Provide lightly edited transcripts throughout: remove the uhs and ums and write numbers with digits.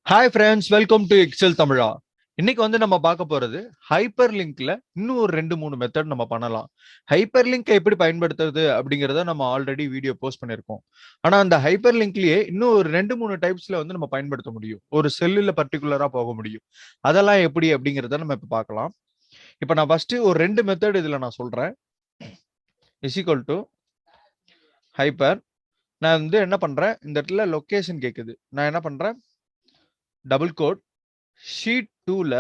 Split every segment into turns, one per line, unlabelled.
Hi friends, welcome to excel Tamizha. இன்னைக்கு நம்ம பார்க்க போறது ஹைப்பர் லிங்க்ல இன்னும் ஒரு 2-3 மெத்தட் நம்ம பண்ணலாம். ஹைப்பர் லிங்க் எப்படி பயன்படுத்துறது அப்படிங்கறத நம்ம ஆல்ரெடி வீடியோ போஸ்ட் பண்ணிருக்கோம். ஆனா அந்த ஹைப்பர் லிங்க்லயே இன்னும் ஒரு 2-3 டைப்ஸ்ல நம்ம பயன்படுத்த முடியும். ஒரு செல்லுல பர்டிகுலரா போக முடியும். அதெல்லாம் எப்படி அப்படிங்கறத நம்ம இப்ப பார்க்கலாம். இப்ப நான் ஃபர்ஸ்ட் ஒரு 2 மெத்தட் இதுல நான் சொல்றேன். Is equal to hyper. நான் என்ன பண்றேன், இந்த இடத்துல லொகேஷன் கேக்குது. நான் என்ன பண்றேன், டபுள் கோட் ஷீட் 2ல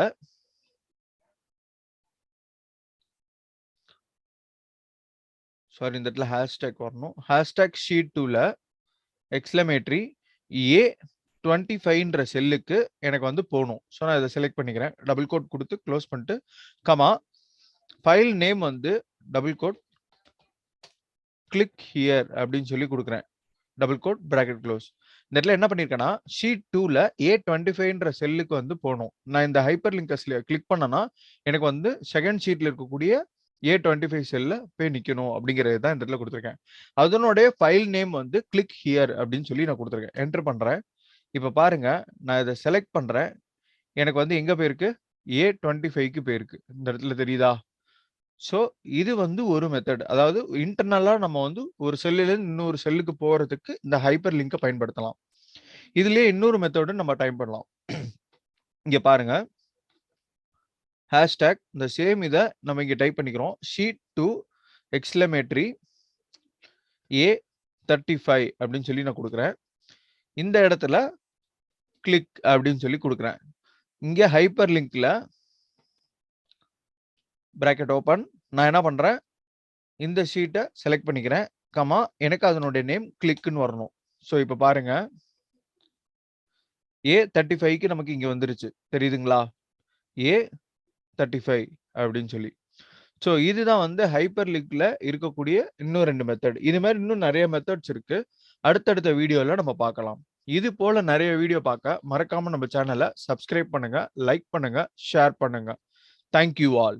சாரி, இந்த இடத்துல ஹேஷ்டேக் வரணும். ஹேஷ்டேக் ஷீட் 2ல எக்ஸ்லமேட்டரி A25ன்ற செல்லுக்கு எனக்கு போகணும். ஸோ நான் இதை செலக்ட் பண்ணிக்கிறேன். டபுள் கோட் கொடுத்து க்ளோஸ் பண்ணிட்டு comma file name double quote click here அப்படின்னு சொல்லி கொடுக்குறேன். Double quote bracket close. இந்த இடத்துல என்ன பண்ணிருக்கேன்னா, ஷீட் 2ல A25ன்ற செல்லுக்கு போகணும். நான் இந்த ஹைப்பர் லிங்கஸ்ல கிளிக் பண்ணனா எனக்கு செகண்ட் ஷீட்ல இருக்கக்கூடிய A25 செல்ல போய் நிக்கணும் அப்படிங்கிறது தான் இந்த இடத்துல கொடுத்துருக்கேன். அதனுடைய ஃபைல் நேம் கிளிக் ஹியர் அப்படின்னு சொல்லி நான் கொடுத்துருக்கேன். என்டர் பண்றேன். இப்ப பாருங்க, நான் இதை செலக்ட் பண்றேன். எனக்கு எங்க போயிருக்கு, A25க்கு போயிருக்கு. இந்த இடத்துல தெரியுதா? ஸோ இது ஒரு மெத்தட். அதாவது இன்டர்னலா நம்ம ஒரு செல்லுல இருந்து இன்னொரு செல்லுக்கு போறதுக்கு இந்த ஹைப்பர் லிங்கை பயன்படுத்தலாம். இதுலயே இன்னொரு மெத்தட் நம்ம டைப் பண்ணலாம். இங்க பாருங்க, ஹேஷ்டேக் இந்த சேம் இதை நம்ம இங்க டைப் பண்ணிக்கிறோம். ஷீட் 2 எக்ஸ்லமேட்டரி A35 அப்படின்னு சொல்லி நான் கொடுக்குறேன். இந்த இடத்துல கிளிக் அப்படின்னு சொல்லி கொடுக்குறேன். இங்க ஹைப்பர் லிங்க்ல பிராக்கெட் ஓபன். நான் என்ன பண்றேன், இந்த ஷீட்டை செலக்ட் பண்ணிக்கிறேன். கமா எனக்கு அதனுடைய நேம் கிளிக்னு வரணும். ஸோ இப்போ பாருங்க, A35க்கு நமக்கு இங்க வந்துருச்சு. தெரியுதுங்களா? A35 அப்படின்னு சொல்லி. ஸோ இதுதான் ஹைப்பர் லிங்க்ல இருக்கக்கூடிய இன்னும் 2 மெத்தட். இது மாதிரி இன்னும் நிறைய மெத்தட்ஸ் இருக்கு. அடுத்தடுத்த வீடியோல நம்ம பார்க்கலாம். இது போல நிறைய வீடியோ பார்க்க மறக்காம நம்ம சேனலை சப்ஸ்கிரைப் பண்ணுங்க, லைக் பண்ணுங்க, ஷேர் பண்ணுங்க. Thank you all.